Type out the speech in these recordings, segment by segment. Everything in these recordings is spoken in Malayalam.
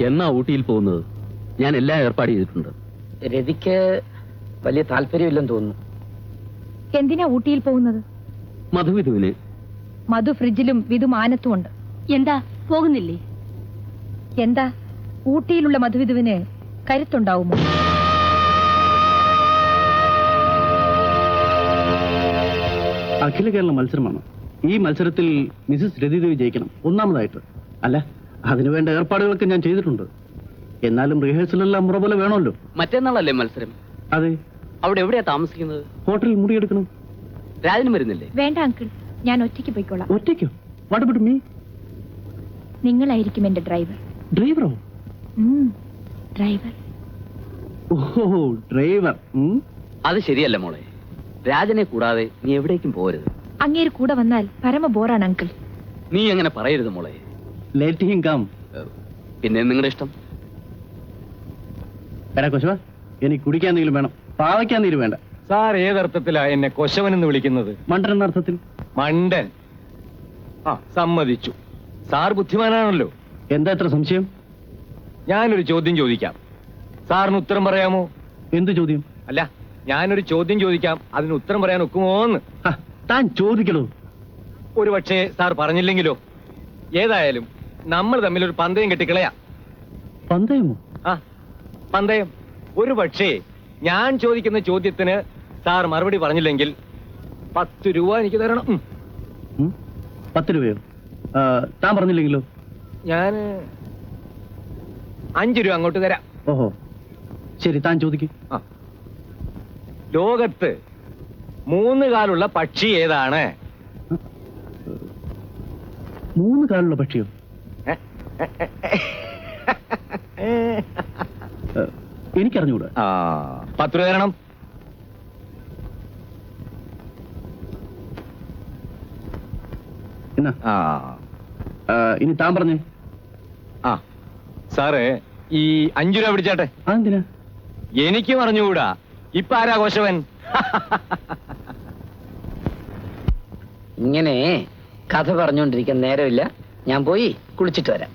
എന്നാ ഊട്ടിയിൽ പോകുന്നത്? ഞാൻ എല്ലാം ഏർപ്പാട് ചെയ്തിട്ടുണ്ട്. രതിക്ക് വലിയ താല്പര്യമില്ലെന്ന് തോന്നുന്നു. എന്തിനാ ഊട്ടിയിൽ പോകുന്നത്? മധുവിധുവിന്. മധു ഫ്രിഡ്ജിലും വിധു മാനത്തും ഉണ്ട്. എന്താ പോകുന്നില്ലേ? എന്താ ഊട്ടിയിലുള്ള മധുവിധുവിന് കരുത്തുണ്ടാവുമോ? അഖില കേരള മത്സരമാണ്. ഈ മത്സരത്തിൽ മിസസ് രതിദേവി ജയിക്കണം, ഒന്നാമതായിട്ട്. അല്ല, അതിനുവേണ്ട ഏർപ്പാടുകളൊക്കെ ഞാൻ ചെയ്തിട്ടുണ്ട്. എന്നാലും റിഹേഴ്സലെല്ലാം മുറ പോലെ വേണമല്ലോ. മറ്റന്നാളല്ലേ മത്സരം? അതെ. അവിടെ എവിടെയാ താമസിക്കുന്നത്? ഹോട്ടലിൽ മുറിയെടുക്കണം. രാജനും വരുന്നില്ലേ? വേണ്ട അങ്കിൾ, ഞാൻ ഒറ്റയ്ക്ക് പോയിക്കോളാം. ഒറ്റയ്ക്കോ? What about me? നിങ്ങളായിരിക്കും എന്റെ ഡ്രൈവർ. ഡ്രൈവറോ? ഡ്രൈവർ. ഓഹോ, ഡ്രൈവർ. അത് ശരിയല്ല മോളെ. രാജനെ കൂടാതെ നീ എവിടേക്കും പോരുത്. അങ്ങേര് കൂടെ വന്നാൽ പരമ ബോറാണ് അങ്കിൾ. നീ അങ്ങനെ പറയരുത് മോളെ. Let him come. പിന്നെ നിങ്ങളുടെ ഇഷ്ടം. എടാ കൊശവ, എനിക്ക് കുടിക്കാൻ നീലും വേണം, പാവയ്ക്കാൻ നീര് വേണ്ട. സാർ ഏതർത്ഥത്തിലാ എന്നെ കൊശവൻ എന്ന് വിളിക്കുന്നത്? മണ്ടൻ എന്ന അർത്ഥത്തിൽ. മണ്ടൻ? ആ, സമ്മതിച്ചു. സാർ ബുദ്ധിമാനാണല്ലോ. എന്താ ഇത്ര സംശയം? ഞാനൊരു ചോദ്യം ചോദിക്കാം, സാറിന് ഉത്തരം പറയാമോ? എന്ത് ചോദ്യം? അല്ല, ഞാനൊരു ചോദ്യം ചോദിക്കാം, അതിന് ഉത്തരം പറയാൻ ഒക്കുമോന്ന്. താൻ ചോദിക്കണോ? ഒരു പക്ഷേ സാർ പറഞ്ഞില്ലെങ്കിലോ? ഏതായാലും നമ്മൾ തമ്മിലൊരു പന്തയം കെട്ടിക്കളയാ. പന്തയമോ? ആ, പന്തയം. ഒരു പക്ഷേ ഞാൻ ചോദിക്കുന്ന ചോദ്യത്തിന് സാർ മറുപടി പറഞ്ഞില്ലെങ്കിൽ 10 രൂപ എനിക്ക് തരണം. 10 രൂപയോ? താൻ പറഞ്ഞില്ലെങ്കിലോ? ഞാൻ 5 രൂപ അങ്ങോട്ട് തരാം. ഓഹോ, ശരി, താൻ ചോദിക്കും. ലോകത്ത് 3 കാലുള്ള പക്ഷി ഏതാണ്? 3 കാലുള്ള പക്ഷിയോ? എനിക്കറിഞ്ഞൂടാ. 10 രൂപ തരണം. എന്നാ ഇനി താൻ പറഞ്ഞേ. സാറേ, ഈ 5 രൂപ പിടിച്ചാട്ടെ. അതെന്തിനാ? എനിക്ക് പറഞ്ഞുകൂടാ. ഇപ്പൊ ആരാ കോശവൻ? ഇങ്ങനെ കഥ പറഞ്ഞുകൊണ്ടിരിക്കാൻ നേരമില്ല. ഞാൻ പോയി കുളിച്ചിട്ട് വരാം.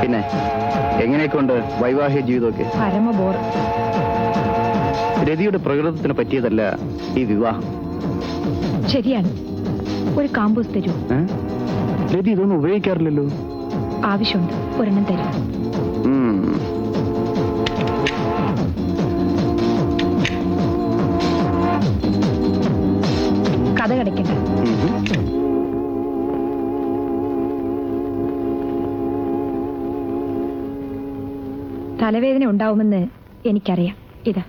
പിന്നെ എങ്ങനെയൊക്കെയുണ്ട് വൈവാഹിക ജീവിതമൊക്കെ? പരമ ബോർ. രതിയുടെ പ്രകൃതത്തിന് പറ്റിയതല്ല ഈ വിവാഹം. ശരിയാണ്. ഒരു കാമ്പൂസ് തരൂ. രതി ഇതൊന്നും ഉപയോഗിക്കാറില്ലല്ലോ. ആവശ്യമുണ്ട്, ഒരെണ്ണം തരും. കഥ കടയ്ക്കണ്ട. തലവേദന ഉണ്ടാവുമെന്ന് എനിക്കറിയാം. ഇതാ.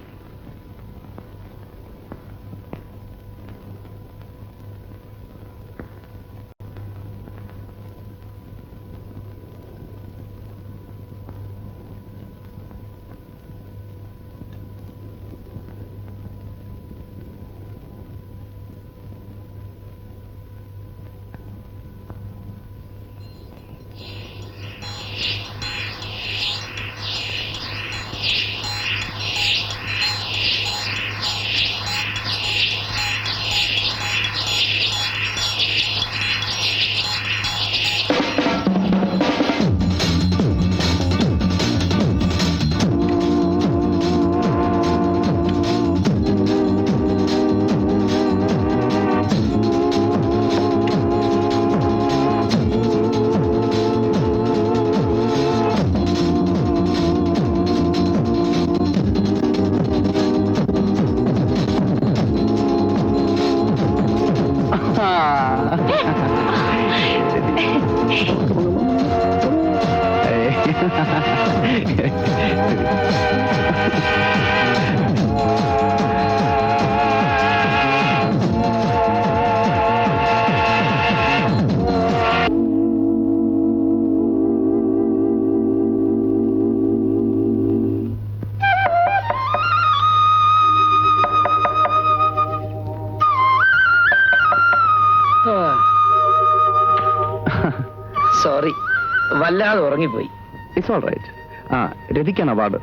സോറി, വല്ലാതെ ഉറങ്ങിപ്പോയി. It's all right. ആ, രതിക്കാണ് അവാർഡ്.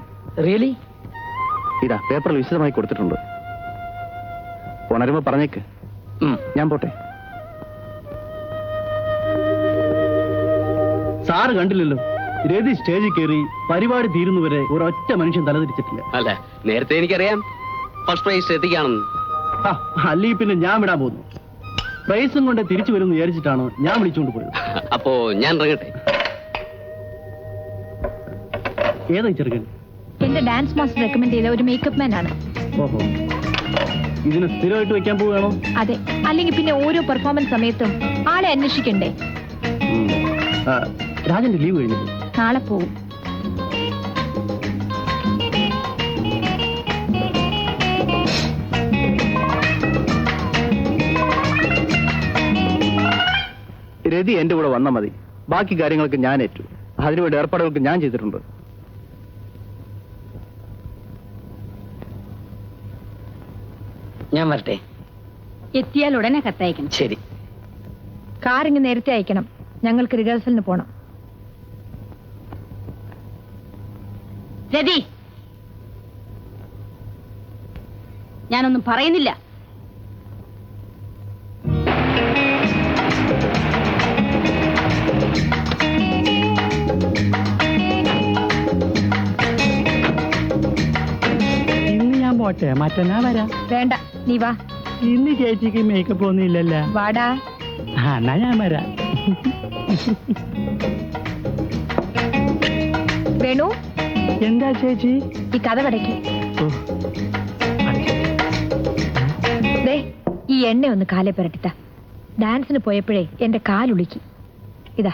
റിയലി? ഇതാ പേപ്പറിൽ വിശദമായി കൊടുത്തിട്ടുണ്ട്. ഉണരുമ്പോ പറഞ്ഞേക്ക്. ഞാൻ പോട്ടെ. സാറ് കണ്ടില്ലല്ലോ, രതി സ്റ്റേജിൽ കയറി പരിപാടി തീരുന്നവരെ ഒരൊറ്റ മനുഷ്യൻ തലതിരിച്ചിട്ടില്ല. അല്ല, നേരത്തെ എനിക്കറിയാം ഫസ്റ്റ് പ്രൈസ് എത്തിക്കാണെന്ന്. അല്ലെങ്കിൽ പിന്നെ ഞാൻ വിടാൻ പോകുന്നു. പ്രൈസും കൊണ്ട് തിരിച്ചു വരുമെന്ന് വിചാരിച്ചിട്ടാണ് ഞാൻ വിളിച്ചുകൊണ്ട് പോയത്. അപ്പോ ഞാൻ ഇറങ്ങട്ടെ. ഏതാ ചെറുക്കൻ? എന്റെ ഡാൻസ് മാസ്റ്റർ റെക്കമെൻഡ് ചെയ്ത ഒരു മേക്കപ്പ് മാൻ ആണ്. ഓഹോ, ഇതിന് സ്ഥിരമായിട്ട് വെക്കാൻ പോവുകയാണോ? അതെ, അല്ലെങ്കിൽ പിന്നെ ഓരോ പെർഫോമൻസ് സമയത്തും ആളെ അന്വേഷിക്കണ്ടേ. രാജന്റെ ലീവ് കഴിഞ്ഞു. നാളെ പോവും. രതി എന്റെ കൂടെ വന്നാൽ മതി. ബാക്കി കാര്യങ്ങളൊക്കെ ഞാൻ ഏറ്റു. അതിനുവേണ്ടി ഏർപ്പാടുകൾക്ക് ഞാൻ ചെയ്തിട്ടുണ്ട്. ഞാൻ വരട്ടെ. എത്തിയാൽ ഉടനെ കത്തയക്കണം. ശരി. കാറിങ് നേരത്തെ അയക്കണം. ഞങ്ങൾക്ക് റിഹേഴ്സലിന് പോണം. രതി, ഞാനൊന്നും പറയുന്നില്ല. ഇന്ന് ഞാൻ പോട്ടെ, മറ്റന്നാ വരാം. വേണ്ട, നീ വാ. ഇന്ന് ചേച്ചിക്ക് മേക്കപ്പ് ഒന്നും ഇല്ലല്ലോ. വാടാ. എന്നാ ഞാൻ വരാം. വേണു, എന്താ ചേച്ചി? ഈ കഥ കടയ്ക്ക്. ദേ, ഈ എണ്ണ ഒന്ന് കാലേ പുരട്ടിത്ത. ഡാൻസിന് പോയപ്പോഴേ എന്റെ കാലുളുക്കി. ഇതാ.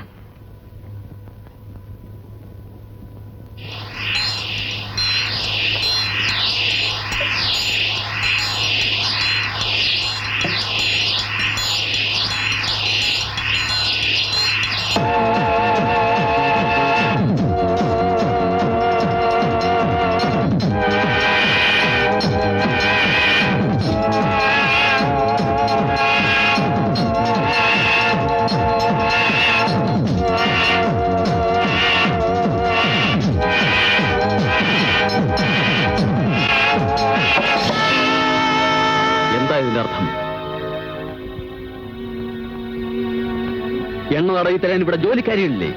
എന്താ ഇതിന്റെ അർത്ഥം? എണ്ണ നടത്തി തരാൻ ഇവിടെ ജോലിക്കാരിയില്ലേ?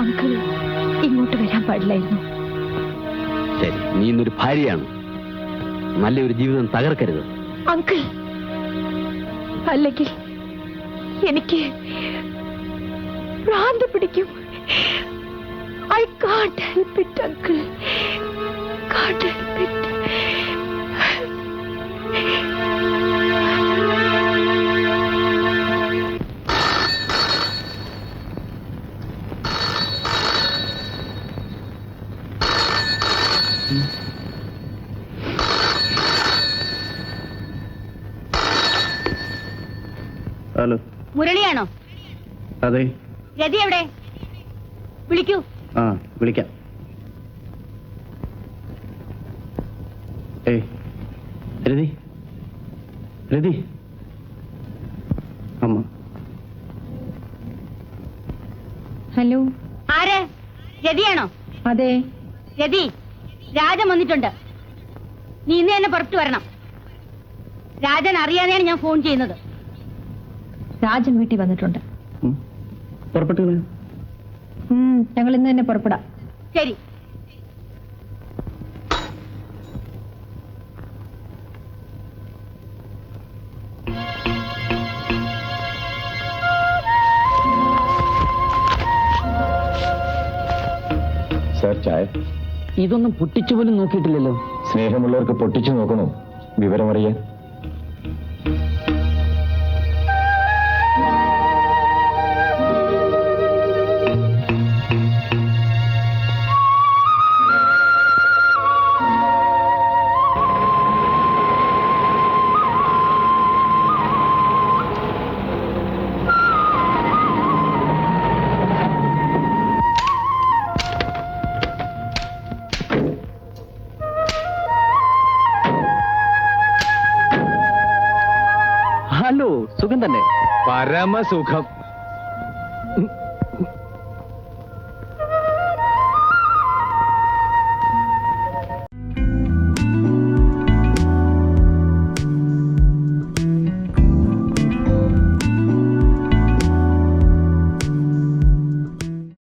അങ്കിൾ ഇങ്ങോട്ട് വരാൻ പാടില്ലായിരുന്നു. ശരി, നീ ഇന്നൊരു ഭാര്യയാണ്. നല്ലൊരു ജീവിതം തകർക്കരുത്. അങ്കിൾ, അല്ലെങ്കിൽ എനിക്ക് ഭ്രാന്ത് പിടിക്കും. I can't help it uncle. കാണ്ട് ഹെൽപ്പ് ഇറ്റ്. ഹലോ, മുരളിയാണോ? അതെ. രതി എവിടെ? വിളിക്കൂ. ആ, വിളിക്കാം. ഏയ് രതി, രതി. അമ്മ. ഹലോ. ആര്? രതിയാണോ? അതെ. രതി, രാജൻ വന്നിട്ടുണ്ട്. നീ ഇന്ന് തന്നെ പുറത്തു വരണം. രാജൻ അറിയാതെയാണ് ഞാൻ ഫോൺ ചെയ്യുന്നത്. രാജൻ വീട്ടിൽ വന്നിട്ടുണ്ട്. പുറപ്പെട്ടു. ഞങ്ങൾ ഇന്ന് തന്നെ പുറപ്പെടാം. ശരി. സാർ, ചായ. ഇതൊന്നും പൊട്ടിച്ചു പോലും നോക്കിയിട്ടില്ലല്ലോ. സ്നേഹമുള്ളവർക്ക് പൊട്ടിച്ചു നോക്കണോ വിവരമറിയാൻ? സുഖം തന്നെ. പരമസുഖം.